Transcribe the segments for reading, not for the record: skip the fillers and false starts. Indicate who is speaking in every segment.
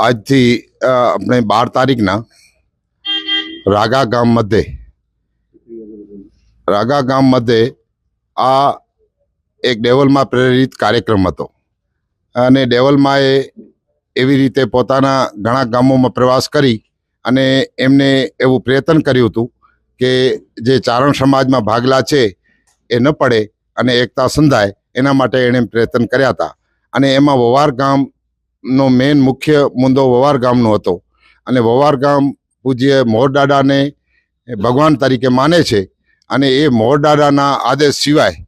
Speaker 1: આજથી આપણે 12 તારીખના રાગા ગામ મધ્યે આ એક ડેવલમાં પ્રેરિત કાર્યક્રમ હતો અને ડેવલમાએ એવી રીતે પોતાના ઘણા ગામોમાં પ્રવાસ કરી અને એમને એવું પ્રયત્ન કર્યું હતું કે જે ચારણ સમાજમાં ભાગલા છે એ ન પડે અને એકતા સંધાય એના માટે એણે પ્રયત્ન કર્યા હતા. અને એમાં વવાર ગામનો મેઇન મુખ્ય મુદ્દો વવાર ગામનો હતો અને વવાર ગામ પૂજ્ય મોરદાદાને ભગવાન તરીકે માને છે અને એ મોરદાદાના આદેશ સિવાય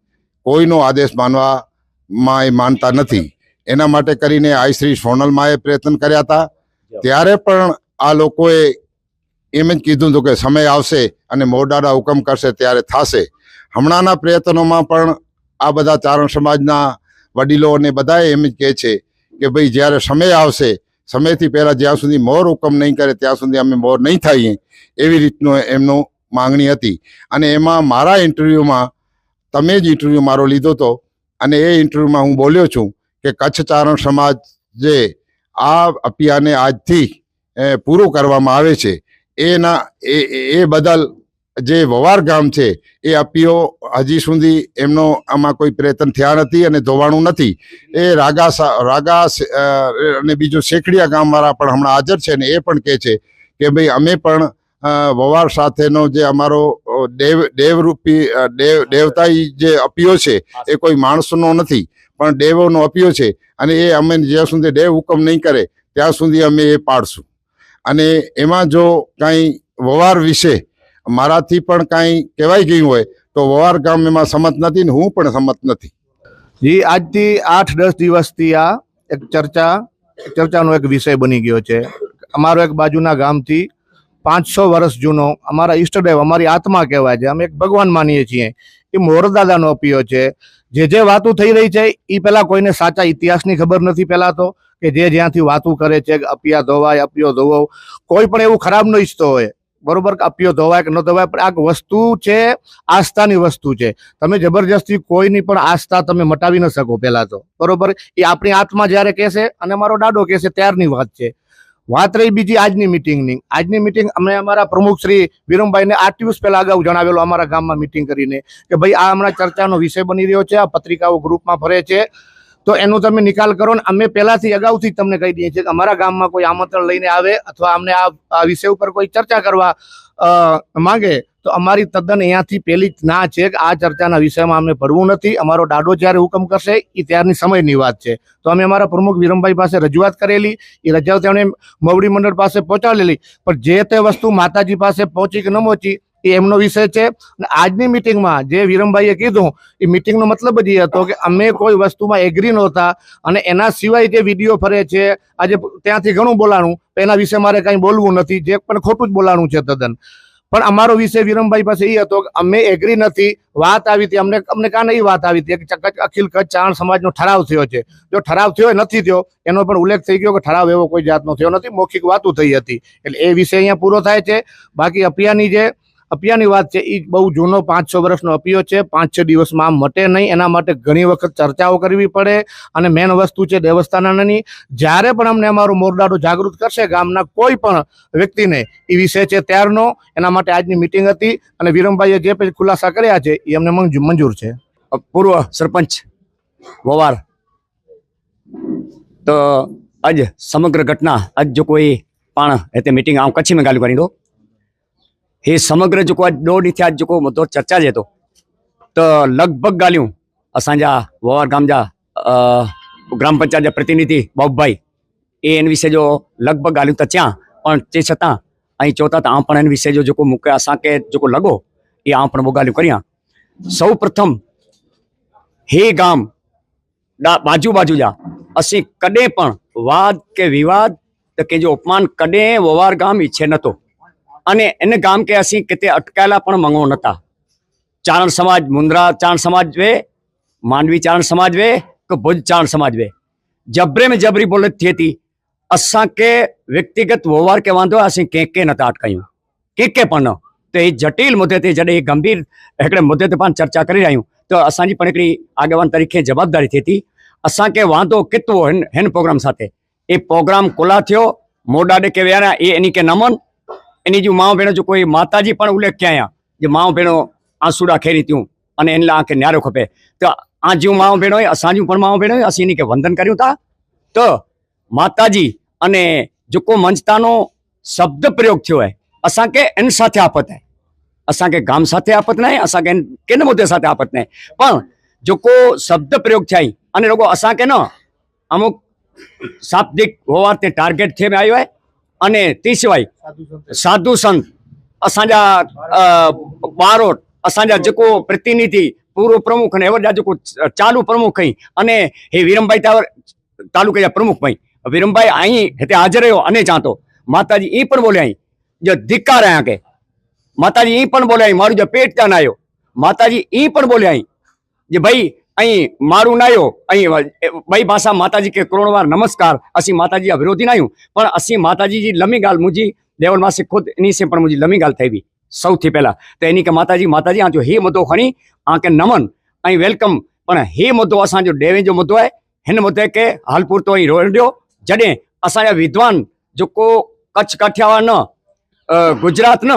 Speaker 1: કોઈનો આદેશ માનવામાં એ માનતા નથી. એના માટે કરીને આઈ શ્રી સોનલમાએ પ્રયત્ન કર્યા હતા. ત્યારે પણ આ લોકોએ એમ જ કીધું હતું કે સમય આવશે અને મોરદાદા હુકમ કરશે ત્યારે થશે. હમણાંના પ્રયત્નોમાં પણ આ બધા ચારણ સમાજના વડીલો અને બધાએ એમ જ કહે છે કે ભાઈ જ્યારે સમય આવશે, સમયથી પહેલાં જ્યાં સુધી મોર હુકમ નહીં કરે ત્યાં સુધી અમે મોર નહીં થઈએ, એવી રીતનો એમનો માંગણી હતી. અને એમાં મારા ઇન્ટરવ્યૂમાં તમે જ ઇન્ટરવ્યૂ મારો લીધો હતો અને એ ઇન્ટરવ્યૂમાં હું બોલ્યો છું કે કચ્છ ચારણ સમાજ જે આ અપિયાને આજથી પૂરું કરવામાં આવે છે એ બદલ જે વવાર ગામ છે એ અપીઓ હજી સુધી એમનો આમાં કોઈ પ્રયત્ન થયા નથી અને ધોવાણું નથી. એ રાગા અને બીજું શેખડિયા ગામવાળા પણ હમણાં હાજર છે ને એ પણ કહે છે કે ભાઈ અમે પણ વવાર સાથેનો જે અમારો દેવતાઈ જે અપીઓ છે એ કોઈ માણસોનો નથી પણ દેવોનો અપીઓ છે અને એ અમે જ્યાં સુધી દેવ હુકમ નહીં કરે ત્યાં સુધી અમે એ પાડશું. અને એમાં જો કાંઈ વવાર વિશે મારાથી પણ કાંઈ કહેવાય ગયું હોય તો વવાર ગામ એમાં સંમત નથી ને હું પણ સંમત નથી.
Speaker 2: જી, આજથી 8-10 દિવસથી આ એક ચર્ચાનો એક વિષય બની ગયો છે. અમારો એક બાજુના ગામથી 500 વર્ષ જૂનો અમારા ઈષ્ટદેવ, અમારી આત્મા કહેવાય છે, અમે એક ભગવાન માનીએ છીએ, એ મોરદાદાનો અપીઓ છે. જે વાતો થઈ રહી છે એ પહેલાં કોઈને સાચા ઇતિહાસની ખબર નથી. પહેલાં તો કે જે જ્યાંથી વાતો કરે છે કે અપિયા ધોવાય, અપિયો ધોવો, કોઈ પણ એવું ખરાબ ન ઈચ્છતો હોય, બરોબર, કે અપિયો ધોવાય કે ન ધોવાય, પણ આ વસ્તુ છે, આસ્થાની વસ્તુ છે. તમે જબરજસ્તી કોઈની પણ આસ્થા તમે મટાવી ન શકો. પહેલાં તો બરોબર, એ આપણી આત્મા જ્યારે કહેશે અને મારો દાડો કહેશે ત્યારની વાત છે. વાત રહી બીજી આજની મિટિંગની. આજની મિટિંગ અમે અમારા પ્રમુખ શ્રી વિરમભાઈને 8 દિવસ પહેલા અગાઉ જણાવેલો અમારા ગામમાં મિટિંગ કરીને કે ભાઈ આ હમણાં ચર્ચાનો વિષય બની રહ્યો છે, આ પત્રિકાઓ ગ્રુપમાં ફરે છે, તો એનો તમે નિકાલ કરો. ને અમે પહેલાથી અગાઉથી તમને કહી દઈએ છીએ કે અમારા ગામમાં કોઈ આમંત્રણ લઈને આવે અથવા અમને આ વિષય ઉપર કોઈ ચર્ચા કરવા માંગે તો અમારી તદ્દન અહીંયાથી પહેલી જ ના છે કે આ ચર્ચાના વિષયમાં અમને પડવું નથી. અમારો દાડો જ્યારે હુકમ કરશે એ ત્યારની સમયની વાત છે. તો અમે અમારા પ્રમુખ વિરમભાઈ પાસે રજૂઆત કરેલી, એ રજૂઆત તેમણે મવડી મંડળ પાસે પહોંચાડેલી, પણ જે તે વસ્તુ માતાજી પાસે પહોંચી કે ન પહોંચી એ એમનો વિષય છે. અને આજની મિટિંગમાં જે વિરમભાઈએ કીધું એ મિટિંગનો મતલબ જ એ હતો કે અમે કોઈ વસ્તુમાં એગ્રી નહોતા અને એના સિવાય જે વિડીયો ફરે છે આજે ત્યાંથી ઘણું બોલાણું, એના વિશે મારે કંઈ બોલવું નથી, જે પણ ખોટું જ બોલાણું છે તદ્દન. પણ અમારો વિષય વિરમભાઈ પાસે એ હતો કે અમે એગ્રી નથી. વાત આવી હતી અમને કાને એ વાત આવી હતી કે અખિલ કચ્છ ચારણ સમાજનો ઠરાવ થયો છે. જો ઠરાવ થયો નથી થયો એનો પણ ઉલ્લેખ થઈ ગયો કે ઠરાવ એવો કોઈ જાતનો થયો નથી, મૌખિક વાતો થઈ હતી. એટલે એ વિષય અહીંયા પૂરો થાય છે. બાકી અપિયાની વાત છે એ બહુ જૂનો 500 વર્ષનો અપિયો છે. 5-6 દિવસમાં આમ મટે નહીં. એના માટે ઘણી વખત ચર્ચાઓ કરવી પડે. અને મેન વસ્તુ છે દેવસ્થાનની. જ્યારે પણ અમને અમારો મોરદાડો જાગૃત કરશે ગામના કોઈ પણ વ્યક્તિને, એ વિષય છે ત્યારનો. એના માટે આજની મિટિંગ હતી અને વિરમભાઈએ જે પણ ખુલાસા કર્યા છે એ અમને મંજૂર છે.
Speaker 3: પૂર્વ સરપંચ વવાર તો આજ સમગ્ર ઘટના આજ જો કોઈ પણ हिते मीटिंग आउं कच्छ में ॻाल्हियूं करींदो. हे समग्र जेको अॼु ॾोढ थिया जेको मुद्दो चर्चा जे थो त लॻभॻि ॻाल्हियूं असांजा ववार गाम जा ग्राम पंचायत जा प्रतिनिधि बाबूभाई એ એન વિશે જો લગભગ ॻाल्हियूं त थियां, પણ તે છતાં અહીં चओ था त आउं पण हिन विषय जो जेको मूंखे असांखे जेको लॻो એ आउं पण ॿ ॻाल्हियूं करियां. સૌ પ્રથમ हे ગામ બાજુ जा असीं कॾहिं पण वाद के विवाद त कंहिंजो अपमान कॾहिं ववार गाम ઈચ્છે નહોતો અને इन गाम के असीं किथे अटकायला पण मंगो नता. चारण समाज, मुंद्रा चारण समाज वे, मानवी चारण समाज वे કે ભુજ ચારણ સમાજ વે, જબરે में जबरी बोलत थिए थी. असांखे व्यक्तिगत वहिंवार के वांधो आहे, असीं कंहिंखे नथा अटकायूं, कंहिंखे पण न. त हे जटिल मुद्दे ते जॾहिं गंभीर हिकिड़े मुद्दे ते पाण चर्चा करे रहिया आहियूं त असांजी पण हिकिड़ी आगेवान तरीक़े जवाबदारी थिए थी. असांखे वांधो कितो हिन प्रोग्राम साथे. એ પ્રોગ્રામ કોલા થયો મોડાડે કે વ્યારા એ એની કે નમન એની જો માઓ ભેણો જો કોઈ માતાજી પણ ઉલ્લેખ ક્યાં જે માઓ ભેણો આંસુડા ખેરી ત્યું અને એને આંખે ન્યારો ખપે તો આ જ્યું માઓ ભેણો હોય असांजूं पण माओ भेणो असीं इन्ही खे वंदन करियूं था तो माताजी अने जेको मंचतानो शब्द प्रयोग थियो है असांखे इन साथे आपत है असांखे गाम साथे आपत न आहे असांखे केन मुद्दे साथे आपत न आहे पण जेको शब्द प्रयोग थिया अने रुगो असांखे न अमुक शाब्दिक व्यवहार ते टार्गेट थिए में आयो है अने ते सिवाय साधु संत असांजा बारोट असांजा जेको प्रतिनिधि पूर्व प्रमुख ने एवढा जेको चालू प्रमुख आई अने हे वीरमभाई तालुके जा प्रमुख भाई वीरमभाई आई हिते हाजर रह्यो अने चाहतो माताजी ई पण बोल्या जो धिक्कार आया के माताजी ई पण बोल्या मारू जो पेट जान आयो माताजी ई पण बोल्या जे भाई आई मारू ना आयो आई भाई भाषा माताजी के करोड़वार नमस्कार असी माताजी जा विरोधी ना आयूं पण असी माताजी जी लमी गाल मुझी देवल मासे खुद इन्हीं से पण मुझी लमी गाल थई हुई સૌથી પહેલા તો એની કે માતાજી આ જો હે મુદ્દો ખણી આ કે નમન અહીં વેલકમ પણ હે મુદ્દો અસાंजो डेवे जो मुद्दो है हिन मुद्दे के हाल पूरतो અહીં रोड्यो जॾहिं असांजा विद्वान जेको कच्छ काठियावाड़ न गुजरात न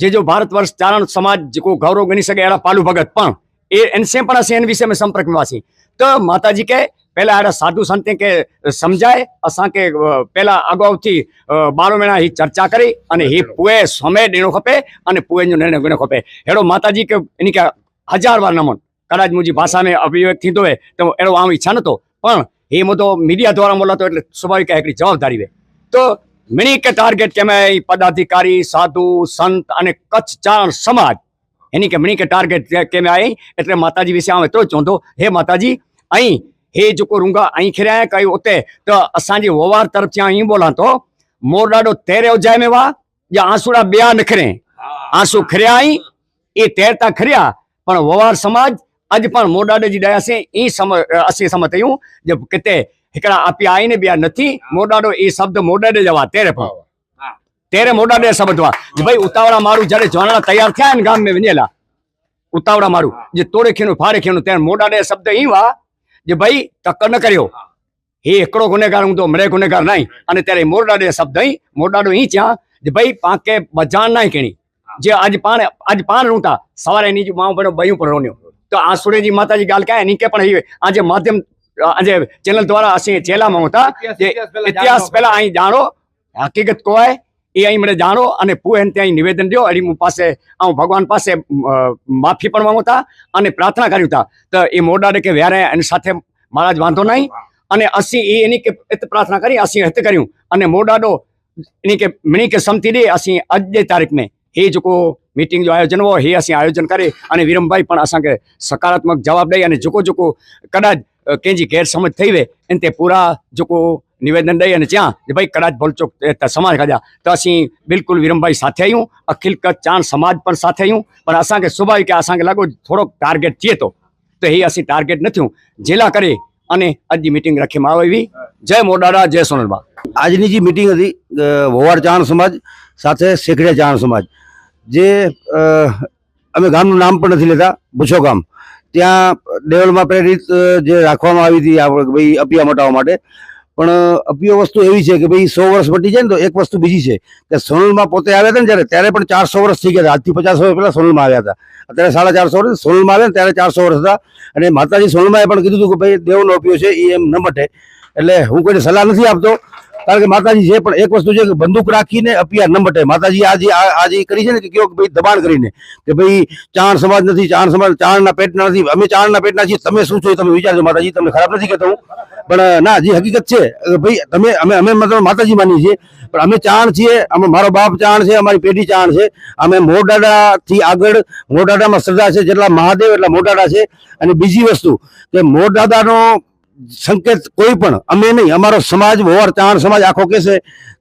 Speaker 3: जे जो भारतवर्ष चारण समाज जेको गौरव गणी सके अहिड़ा पालू भगत पण इनसे पण असीं इन विषय में संपर्क में हुआसीं तो माताजी के पहला अहिड़ा साधु संते के समझाए असांखे पहला अगाऊ थी 12 महीना ही चर्चा करी अने ही पोइ समय ॾियणो खपे अने पोइ जो निर्णय ॾियणो खपे अहिड़ो माताजी के इन खे 1000 बार नमन कदाच मुंहिंजी भाषा में अभिव्यक्त थींदो है तो अहिड़ो आउं इच्छा नथो पण ही मुद्दो मीडिया द्वारा मोलातो એટલે स्वाभाविक है हिकिड़ी जवाबदारी वे तो मिनी के टारगेट के में पदाधिकारी साधु संत अने कच्छ चारण समाज यानी के मिनी के टारगेट के में आई એટલે माताजी विषय आउं एतिरो चवंदो हे माताजी ऐं हे जेको रुंगा आई खिरिया कई उते तो असांजे ववार तरफ से आई बोला तो मोर ॾाढो तेरे उजाए में वा या आंसूड़ा ॿिया निकिरे आंसू खिरिया आई ये तैरता खिरिया पण ववार समाज अॼु पण मोर ॾाॾे जी दया से ई असीं समझ आहियूं जो किथे हिकिड़ा आपिया आहिनि ॿिया नथी मोर ॾाॾो ई शब्द मोर ॾाॾे जा हुआ तेरे मोर ॾाॾे शब्द हुआ भाई उतावड़ा माण्हू जॾहिं चवण लाइ तयारु थिया आहिनि गाम में वञे उतावड़ा माण्हू जे तोड़े खीणो फाड़े खीणो तेरे मोर ॾाॾे शब्द ई हुआ जे भाई तक न करियो हे हिकिड़ो गुनेगार हूंदो मिड़े गुनेगार न अने तेरे मोर ॾाॾे शब्द ई मोर ॾाॾो ई चयां जे भाई पाके बजान न कहिड़ी जे अॼु पाण रहूं था सवारे इन्हीं जी मां भेणो ॿयूं पण रोनियो तो आंसूड़े जी माता जी ॻाल्हि कयां इन्हीं के पण आज माध्यम आज चैनल द्वारा असीं चेला मां था इतिहास पहला आई जानो हकीकत को है ये आई मैंने जानो अने पोइ हिन ते निवेदन दियो अड़ी मूं पासे ऐं भगवान पासे माफ़ी पण मांगूं था अने प्रार्थना करियूं था तो ये मोर ॾाॾे के विहारे इन साथे महाराज वांधो नहीं अने असीं इन्हीं के हिते प्रार्थना करी असीं हिते करियूं अने मोर ॾाॾो इन्हीं के मिणी के सम्मति ॾे असीं अॼु जे तारीख़ में हे जेको मीटिंग जो आयोजन हो हे असीं आयोजन करे अने वीरमभाई पण असांखे सकारात्मक जवाब ॾेई अने जेको कदाच कंहिंजी गैरसमझ थी वे इन ते पूरा जेको निवेदन ॾेई अने चयां जे भाई कदाच भुलचूक त समाज कजा तो असीं बिल्कुलु वीरमभाई साथे आहियूं अखिल कच्छ चाण समाज पण साथे आहियूं पर असांखे स्वाभाविक आहे असांखे लॻो थोरो टारगेट थिए थो तो हे असीं टारगेट न थियूं जेला करे अने अॼु जी मीटिंग रखीमां આવી जय मोर ॾाॾा जय सोनलबा
Speaker 4: આજની જે મીટિંગ હતી વોવાર ચાણ સમાજ સાથે શેખડિયા ચાણ સમાજ જે અમે ગામનું નામ પણ નથી લેતા ભૂછો ગામ ત્યાં દેવલમાં પ્રેરિત જે રાખવામાં આવી હતી ભાઈ અપિયા મટાવવા માટે પણ અપિયો વસ્તુ એવી છે કે ભાઈ 100 વર્ષ મટી જાય ને તો એક વસ્તુ બીજી છે કે સોનલમાં પોતે આવ્યા હતા ને ત્યારે પણ 400 વર્ષ થઈ ગયા હતા આજથી 50 વર્ષ પહેલા સોનલમાં આવ્યા હતા અત્યારે 450 વર્ષ સોનલમાં આવ્યા ને ત્યારે 400 વર્ષ હતા અને માતાજી સોનલમાં પણ કીધું હતું કે ભાઈ દેવનો અપિયો છે એ એમ ન મટે એટલે હું કોઈને સલાહ નથી આપતો કારણ કે માતાજી છે પણ એક વસ્તુ છે કે બંદૂક રાખીને અપિયા ન મટે માતાજી આજે કરી છે ને કે કયો ભાઈ દબાણ કરીને કે ભાઈ ચાણ સમાજ નથી ચાણ સમાજ ચાણના પેટના નથી અમે ચાણના પેટના છીએ તમે શું છો તમે વિચારજો માતાજી તમને ખરાબ નથી કહેતો હું પણ ના જે હકીકત છે ભાઈ તમે અમે મતલબ માતાજી માનીએ છીએ પણ અમે ચાણ છીએ અમે મારો બાપ ચાણ છે અમારી પેઢી ચાણ છે અમે મોર ડાડાથી આગળ મોર ડાડામાં શ્રદ્ધા છે જેટલા મહાદેવ એટલા મોર ડાડા છે અને બીજી વસ્તુ કે મોર દાદાનો સંકેત કોઈ પણ અમે નહીં અમારો સમાજ વોવાર ચાણ સમાજ આખો કહેશે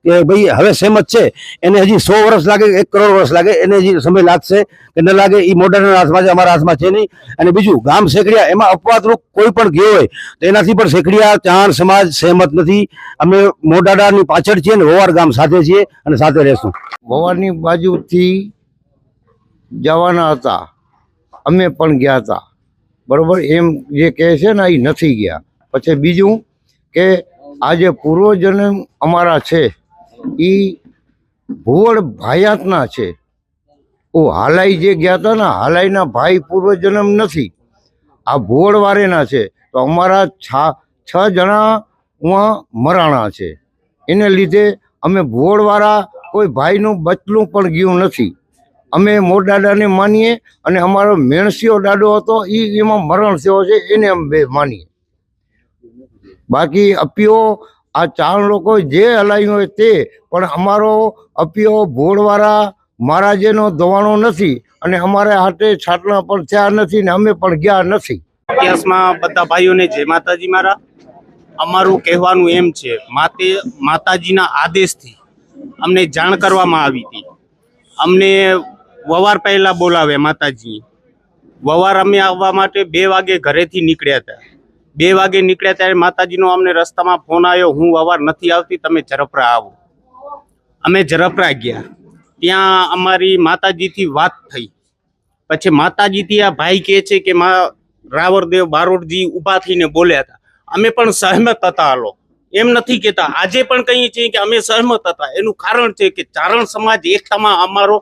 Speaker 4: કે ભાઈ હવે સહેમત છે એને હજી 100 વર્ષ લાગે 1 કરોડ વર્ષ લાગે એને હજી સમય લાગશે કે ન લાગે એ મોઢાના હાથમાં છે અમારા હાથમાં છે નહીં અને બીજું ગામ શેખડિયા એમાં અપવાદરૂપ કોઈ પણ ગયો હોય તો એનાથી પણ શેખડિયા ચાણ સમાજ સહેમત નથી અમે મોઢાડાની પાછળ છીએ ને વોવાર ગામ સાથે છીએ અને સાથે રહેશું
Speaker 5: વોવારની બાજુથી જવાના હતા અમે પણ ગયા હતા બરોબર એમ જે કહે છે ને એ નથી ગયા પછી બીજું કે આજે પૂર્વજન્મ અમારા છે એ ભુવડ ભાયાતના છે. હાલાઈ જે ગયા હતા ને, હાલાઈના ભાઈ પૂર્વજન્મ નથી, આ ભુવડ વારેના છે. તો અમારા 6 જણા ઉहाँ મરાણા છે. એને લીધે અમે ભુવડવાળા કોઈ ભાઈનું બચલું પણ ગયું નથી. અમે મોરદાદાને માનીએ અને અમારો મેણસિયો દાદો હતો એમાં મરણ થયો છે, એને અમે બે માનીએ. બાકી અપીઓ આ 4 લોકો જે હલાયું હોય તે, પણ અમારો અપીઓ ભુવડવાળા મહારાજેનો દવાણો નથી અને અમારે હાથે છાટલા પણ થયા નથી ને અમે પણ ગયા નથી.
Speaker 6: ઇતિહાસમાં બધા ભાઈઓને જય માતાજી. મારા અમારું કહેવાનું એમ છે, માતાજીના આદેશથી અમને જાણ કરવામાં આવી હતી. અમને વવાર પહેલા બોલાવે માતાજી. વવાર અમે આવવા માટે 2 વાગે ઘરેથી નીકળ્યા હતા. 2 વાગે નીકળ્યા ત્યારે માતાજીનો અમને રસ્તામાં ફોન આવ્યો, હું વવાર નથી આવતી, તમે ઝરપરા આવો. અમે ઝરપરા ગયા. ત્યાં અમારી માતાજીથી વાત થઈ. પછી માતાજીથી આ ભાઈ કહે છે કે રાવરદેવ બારોટજી ઊભા થઈને બોલ્યા હતા. અમે પણ સહમત હતા. હાલો, એમ નથી કહેતા, આજે પણ કહીએ છીએ કે અમે સહમત હતા. એનું કારણ છે કે ચારણ સમાજ એકતામાં અમારો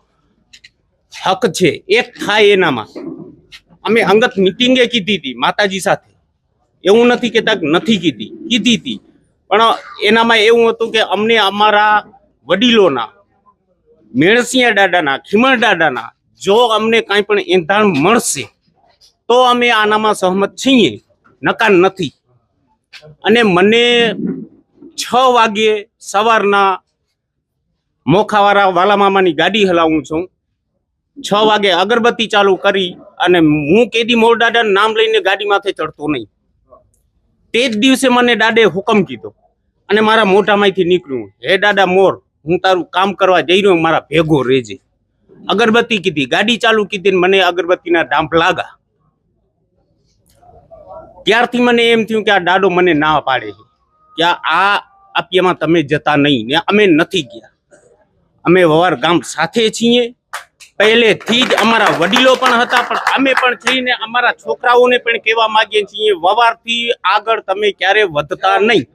Speaker 6: હક છે, એક થાય એનામાં. અમે અંગત મિટિંગે કીધી હતી માતાજી સાથે, એવું નથી કહેતા કે નથી કીધી હતી, પણ એનામાં એવું હતું કે અમને અમારા વડીલોના, મેણસિયા દાદાના, ખીમણ દાદાના જો અમને કાંઈ પણ એંધાણ મળશે તો અમે આનામાં સહમત છીએ, નકાર નથી. અને મને 6 વાગે સવારના મોખાવાળા વાલા મામાની ગાડી હલાવું છું. 6 વાગે અગરબત્તી ચાલુ કરી અને હું કેદી મોર દાદાનું નામ લઈને ગાડી માથે ચડતો નહીં. તે જ દિવસે મને દાદે હુકમ કીધો અને મારા મોઢામાંથી નીકળ્યું, હે દાદા મોર, હું તારું કામ કરવા જઈ રહ્યો, મારા ભેગો રહેજે. અગરબત્તી કીધી, ગાડી ચાલુ કીધી, મને અગરબત્તીના ડાંપ લાગા. ત્યારથી મને એમ થયું કે આ દાદો મને ના પાડે છે કે આ આપિયામાં તમે જતા નહીં, ને અમે નથી ગયા. અમે વવાર ગામ સાથે છીએ. પહેલેથી જ અમારા વડીલો પણ હતા, પણ અમે પણ થઈને અમારા છોકરાઓને પણ કહેવા માંગીએ છીએ, વવારથી આગળ તમે ક્યારે વધતા નહીં.